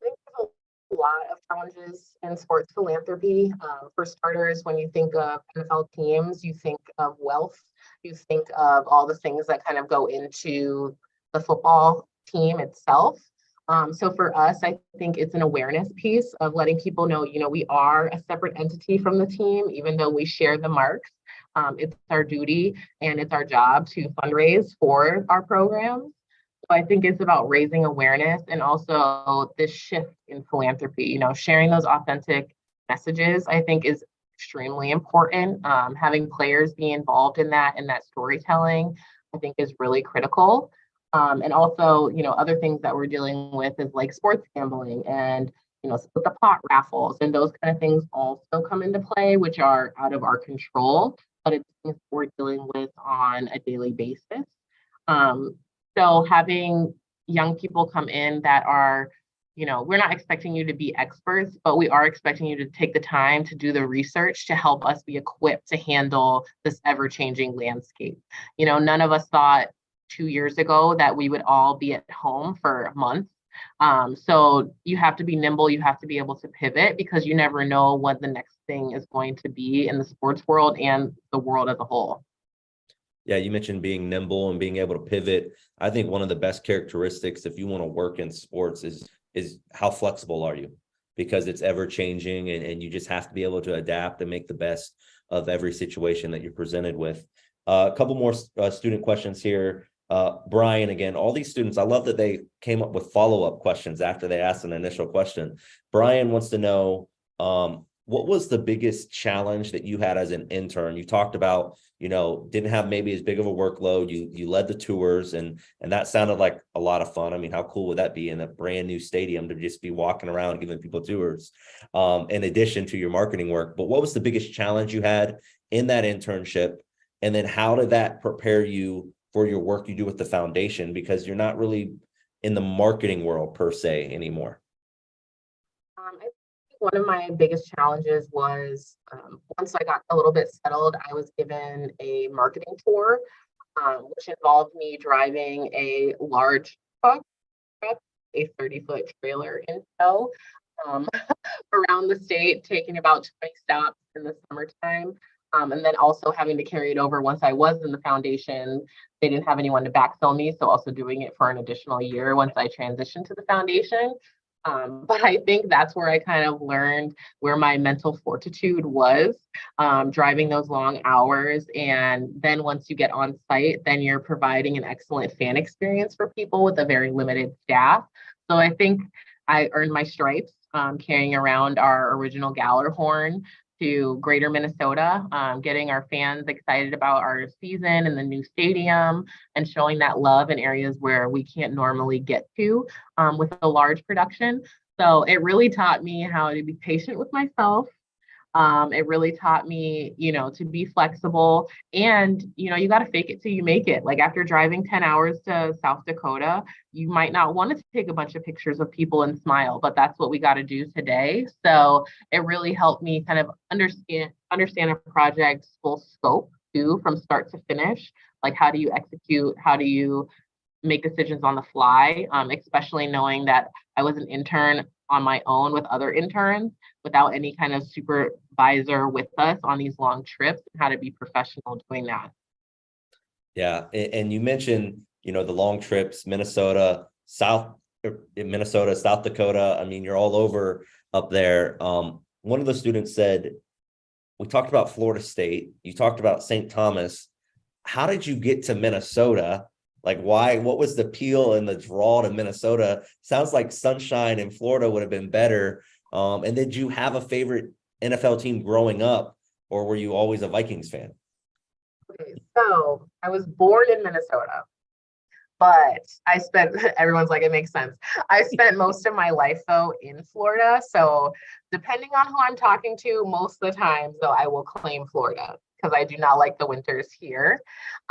I think there's a lot of challenges in sports philanthropy. For starters, when you think of NFL teams, you think of wealth, you think of all the things that kind of go into the football team itself. So for us, I think it's an awareness piece of letting people know, we are a separate entity from the team, even though we share the marks. It's our duty and it's our job to fundraise for our programs. So I think it's about raising awareness and also this shift in philanthropy, sharing those authentic messages, I think is extremely important. Having players be involved in that and that storytelling, I think is really critical. And also, other things that we're dealing with is like sports gambling and, split the pot raffles and those kind of things also come into play, which are out of our control, but it's things we're dealing with on a daily basis. So having young people come in that are, we're not expecting you to be experts, but we are expecting you to take the time to do the research to help us be equipped to handle this ever-changing landscape. None of us thought 2 years ago that we would all be at home for a month. So you have to be nimble, you have to be able to pivot because you never know what the next thing is going to be in the sports world and the world as a whole. Yeah, you mentioned being nimble and being able to pivot. I think one of the best characteristics if you want to work in sports is how flexible are you? Because it's ever changing and you just have to be able to adapt and make the best of every situation that you're presented with. A couple more student questions here. Brian, again, all these students, I love that they came up with follow-up questions after they asked an initial question. Brian wants to know, what was the biggest challenge that you had as an intern? You talked about, didn't have maybe as big of a workload. You led the tours, and that sounded like a lot of fun. I mean, how cool would that be in a brand new stadium to just be walking around giving people tours, in addition to your marketing work? But what was the biggest challenge you had in that internship? And then how did that prepare you for your work you do with the foundation? Because you're not really in the marketing world per se anymore. I think one of my biggest challenges was once I got a little bit settled, I was given a marketing tour, which involved me driving a large truck, a 30-foot trailer in tow, um, around the state, taking about 20 stops in the summertime. And then also having to carry it over once I was in the foundation. They didn't have anyone to backfill me, so also doing it for an additional year once I transitioned to the foundation. But I think that's where I kind of learned where my mental fortitude was, driving those long hours. And then once you get on site, then you're providing an excellent fan experience for people with a very limited staff. So I think I earned my stripes, carrying around our original Galler horn to Greater Minnesota, getting our fans excited about our season and the new stadium, and showing that love in areas where we can't normally get to, with a large production. So it really taught me how to be patient with myself. It really taught me, to be flexible, and, you got to fake it till you make it. Like after driving 10 hours to South Dakota, you might not want to take a bunch of pictures of people and smile, but that's what we got to do today. So it really helped me kind of understand a project's full scope too, from start to finish. Like, how do you execute? How do you make decisions on the fly? Especially knowing that I was an intern on my own with other interns without any kind of supervisor with us on these long trips, and how to be professional doing that. Yeah. And you mentioned, the long trips, South Dakota. I mean, you're all over up there. One of the students said, we talked about Florida State, you talked about St. Thomas. How did you get to Minnesota? Like, why? What was the appeal and the draw to Minnesota? Sounds like sunshine in Florida would have been better. And did you have a favorite NFL team growing up, or were you always a Vikings fan? Okay, so I was born in Minnesota, but everyone's like, it makes sense. I spent most of my life though in Florida. So depending on who I'm talking to, most of the time, though, I will claim Florida because I do not like the winters here.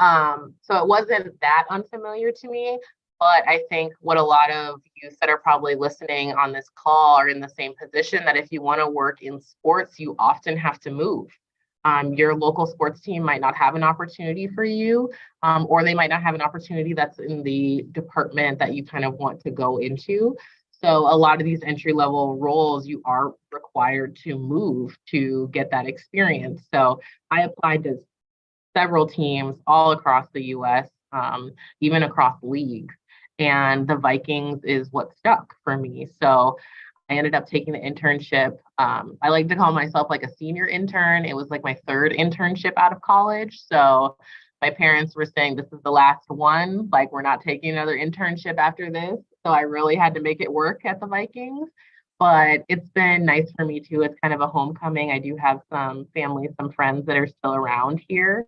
So it wasn't that unfamiliar to me, but I think what a lot of youth that are probably listening on this call are in the same position, that if you want to work in sports, you often have to move. Your local sports team might not have an opportunity for you, or they might not have an opportunity that's in the department that you kind of want to go into. So a lot of these entry level roles, you are required to move to get that experience. So I applied to several teams all across the US, even across leagues. And the Vikings is what stuck for me. So I ended up taking the internship. I like to call myself like a senior intern. It was like my third internship out of college. So my parents were saying, this is the last one. Like, we're not taking another internship after this. So I really had to make it work at the Vikings. But it's been nice for me too. It's kind of a homecoming. I do have some family, some friends that are still around here.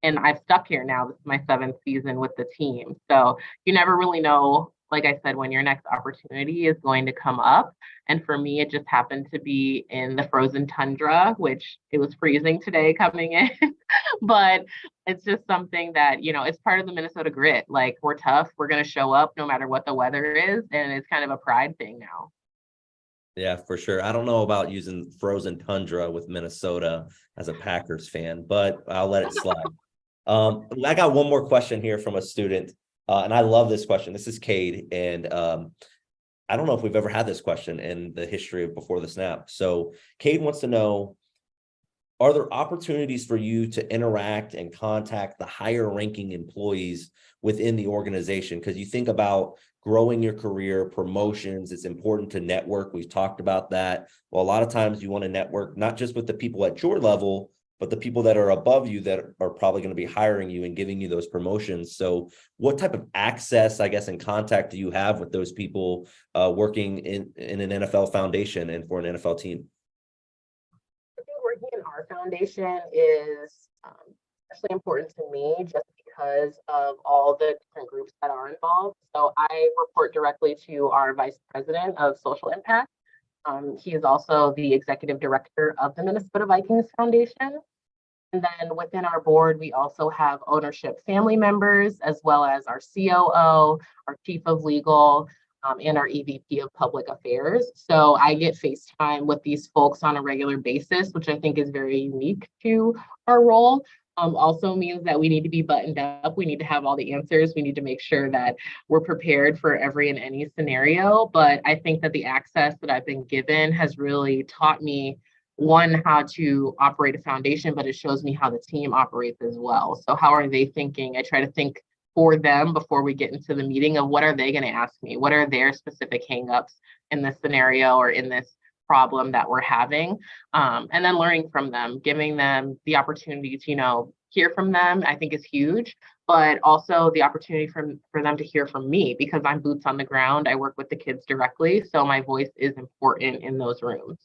And I've stuck here now. This is my 7th season with the team. So you never really know, like I said, when your next opportunity is going to come up. And for me, it just happened to be in the frozen tundra, which it was freezing today coming in. But it's just something that, it's part of the Minnesota grit. Like, we're tough. We're going to show up no matter what the weather is. And it's kind of a pride thing now. Yeah, for sure. I don't know about using frozen tundra with Minnesota as a Packers fan, but I'll let it slide. I got one more question here from a student, and I love this question. This is Cade, and I don't know if we've ever had this question in the history of Before the Snap. So Cade wants to know, are there opportunities for you to interact and contact the higher ranking employees within the organization? Because you think about growing your career, promotions, it's important to network. We've talked about that. Well, a lot of times you want to network not just with the people at your level, but the people that are above you that are probably going to be hiring you and giving you those promotions. So what type of access, I guess, and contact do you have with those people working in an NFL foundation and for an NFL team? Foundation is especially important to me just because of all the different groups that are involved. So I report directly to our Vice President of Social Impact. He is also the Executive Director of the Minnesota Vikings Foundation. And then within our board, we also have ownership family members, as well as our COO, our Chief of Legal, and our EVP of Public Affairs. So I get FaceTime with these folks on a regular basis, which I think is very unique to our role. Also means that we need to be buttoned up. We need to have all the answers. We need to make sure that we're prepared for every and any scenario. But I think that the access that I've been given has really taught me, one, how to operate a foundation, but it shows me how the team operates as well. So how are they thinking? I try to think for them before we get into the meeting of what are they going to ask me? What are their specific hangups in this scenario or in this problem that we're having? And then learning from them, giving them the opportunity to, hear from them, I think is huge, but also the opportunity for them to hear from me because I'm boots on the ground. I work with the kids directly. So my voice is important in those rooms.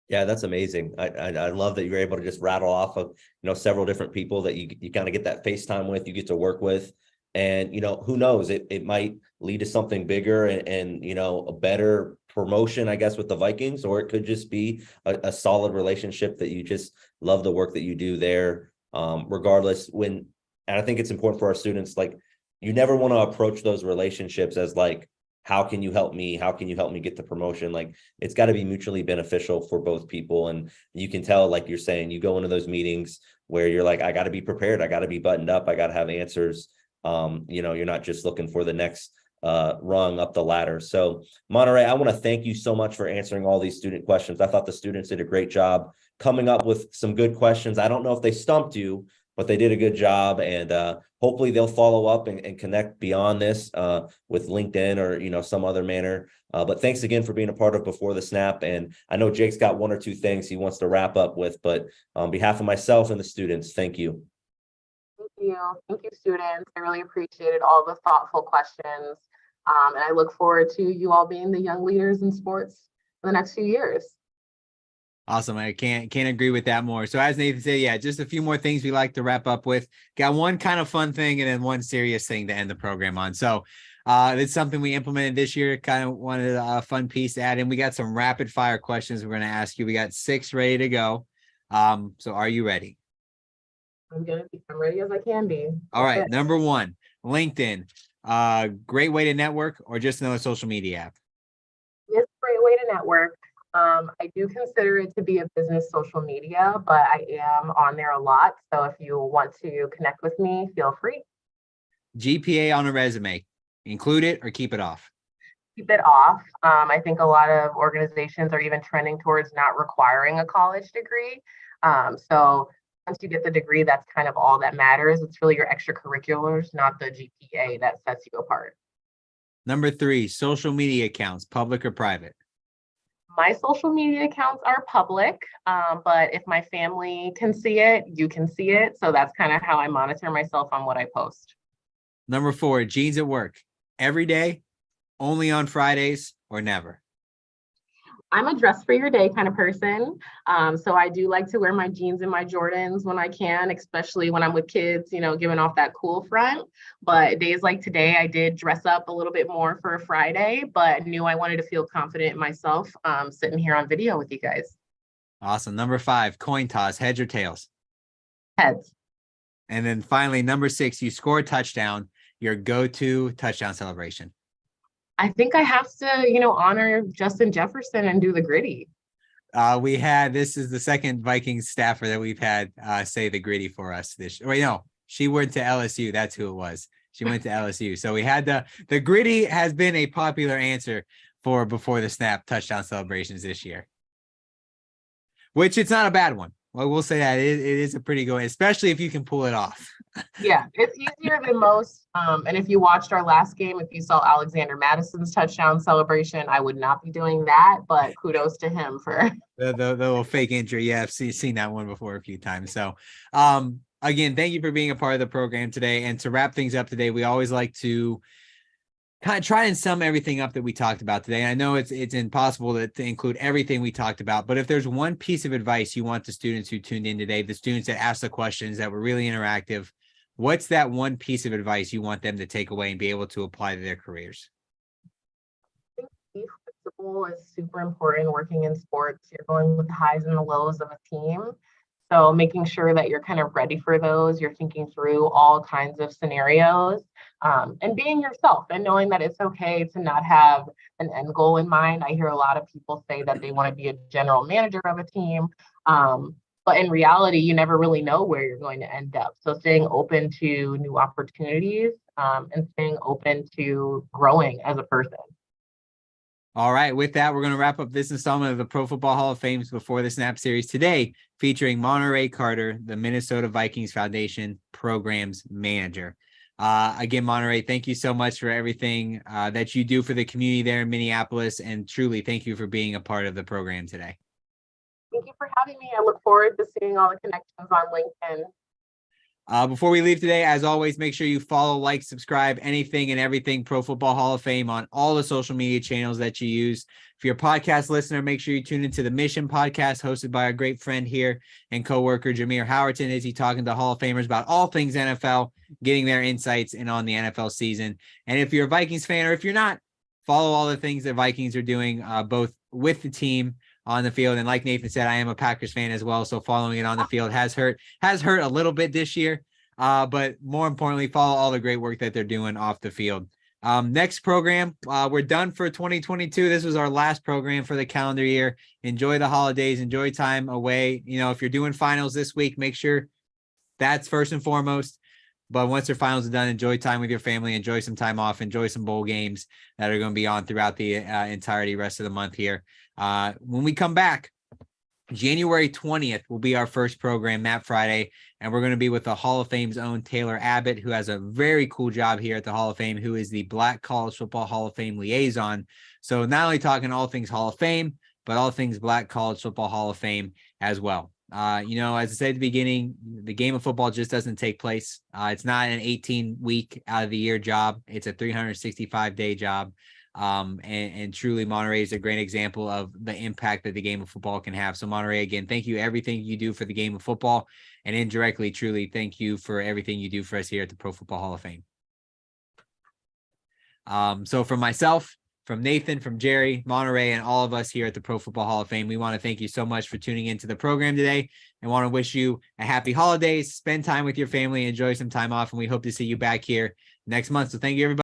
Yeah, that's amazing. I love that you're able to just rattle off of, several different people that you kind of get that FaceTime with, you get to work with. And, who knows, it might lead to something bigger and a better promotion, I guess, with the Vikings, or it could just be a solid relationship that you just love the work that you do there. Regardless, and I think it's important for our students, like, you never want to approach those relationships as like, how can you help me? How can you help me get the promotion? Like, it's got to be mutually beneficial for both people. And you can tell, like you're saying, you go into those meetings where you're like, I got to be prepared. I got to be buttoned up. I got to have answers. You're not just looking for the next rung up the ladder. So Monterae, I want to thank you so much for answering all these student questions. I thought the students did a great job coming up with some good questions. I don't know if they stumped you, but they did a good job, and hopefully they'll follow up and connect beyond this with LinkedIn or some other manner. But thanks again for being a part of Before the Snap. And I know Jake's got one or two things he wants to wrap up with, but on behalf of myself and the students, thank you. Thank you, students. I really appreciated all the thoughtful questions, and I look forward to you all being the young leaders in sports for the next few years. Awesome. I can't agree with that more. So as Nathan said, yeah, just a few more things we like to wrap up with. Got one kind of fun thing and then one serious thing to end the program on. So it's something we implemented this year. Kind of wanted a fun piece to add in. We got some rapid fire questions we're going to ask you. We got 6 ready to go. So are you ready? I'm ready as I can be. All right. Number 1, LinkedIn. Great way to network or just another social media app? It's a great way to network. I do consider it to be a business social media, but I am on there a lot. So if you want to connect with me, feel free. GPA on a resume, include it or keep it off? Keep it off. I think a lot of organizations are even trending towards not requiring a college degree. So once you get the degree, that's kind of all that matters. It's really your extracurriculars, not the GPA, that sets you apart. Number 3, social media accounts, public or private? My social media accounts are public, but if my family can see it, you can see it. So that's kind of how I monitor myself on what I post. Number 4, jeans at work, every day, only on Fridays, or never? I'm a dress for your day kind of person. So I do like to wear my jeans and my Jordans when I can, especially when I'm with kids, giving off that cool front. But days like today, I did dress up a little bit more for a Friday, but knew I wanted to feel confident in myself sitting here on video with you guys. Awesome. Number 5, coin toss, heads or tails? Heads. And then finally, number 6, you score a touchdown, your go-to touchdown celebration. I think I have to, honor Justin Jefferson and do the gritty. This is the second Vikings staffer that we've had say the gritty for us this. Wait, no, she went to LSU. That's who it was. She went to LSU. So we had the gritty has been a popular answer for Before the Snap touchdown celebrations this year, which it's not a bad one. Well, we'll say that it is a pretty good one, especially if you can pull it off. Yeah, it's easier than most. And if you watched our last game, if you saw Alexander Madison's touchdown celebration, I would not be doing that, but kudos to him for the little fake injury. Yeah, I've seen that one before a few times. So again, thank you for being a part of the program today. And to wrap things up today, we always like to kind of try and sum everything up that we talked about today. I know it's impossible to include everything we talked about, but if there's one piece of advice you want the students who tuned in today, the students that asked the questions that were really interactive, what's that one piece of advice you want them to take away and be able to apply to their careers? I think be flexible is super important working in sports. You're going with the highs and the lows of a team. So making sure that you're kind of ready for those, you're thinking through all kinds of scenarios, and being yourself and knowing that it's okay to not have an end goal in mind. I hear a lot of people say that they want to be a general manager of a team. But in reality, you never really know where you're going to end up. So staying open to new opportunities, and staying open to growing as a person. All right. With that, we're going to wrap up this installment of the Pro Football Hall of Fame's Before the Snap series today, featuring Monterae Carter, the Minnesota Vikings Foundation Programs Manager. Again, Monterae, thank you so much for everything that you do for the community there in Minneapolis. And truly, thank you for being a part of the program today. Thank you for having me. I look forward to seeing all the connections on LinkedIn. Before we leave today, as always, make sure you follow, like, subscribe, anything and everything Pro Football Hall of Fame on all the social media channels that you use. If you're a podcast listener, make sure you tune into the Mission podcast hosted by our great friend here and coworker Jameer Howerton, as he talking to Hall of Famers about all things NFL, getting their insights in on the NFL season. And if you're a Vikings fan, or if you're not, follow all the things that Vikings are doing, both with the team on the field. And like Nathan said, I am a Packers fan as well. So following it on the field has hurt a little bit this year. But more importantly, follow all the great work that they're doing off the field. Next program, we're done for 2022. This was our last program for the calendar year. Enjoy the holidays, enjoy time away. You know, if you're doing finals this week, make sure that's first and foremost. But once your finals are done, enjoy time with your family, enjoy some time off, enjoy some bowl games that are going to be on throughout the entirety rest of the month here. When we come back, January 20th will be our first program, Map Friday, and we're going to be with the Hall of Fame's own Taylor Abbott, who has a very cool job here at the Hall of Fame, who is the Black College Football Hall of Fame liaison. So not only talking all things Hall of Fame, but all things Black College Football Hall of Fame as well. You know, as I said at the beginning, the game of football just doesn't take place. It's not an 18-week out of the year job. It's a 365-day job. And truly Monterae is a great example of the impact that the game of football can have. So Monterae, again, thank you everything you do for the game of football, and indirectly, truly thank you for everything you do for us here at the Pro Football Hall of Fame. So from myself, from Nathan, from Jerry, Monterae, and all of us here at the Pro Football Hall of Fame, we want to thank you so much for tuning into the program today, and want to wish you a happy holidays, spend time with your family, enjoy some time off, and we hope to see you back here next month. So thank you, everybody.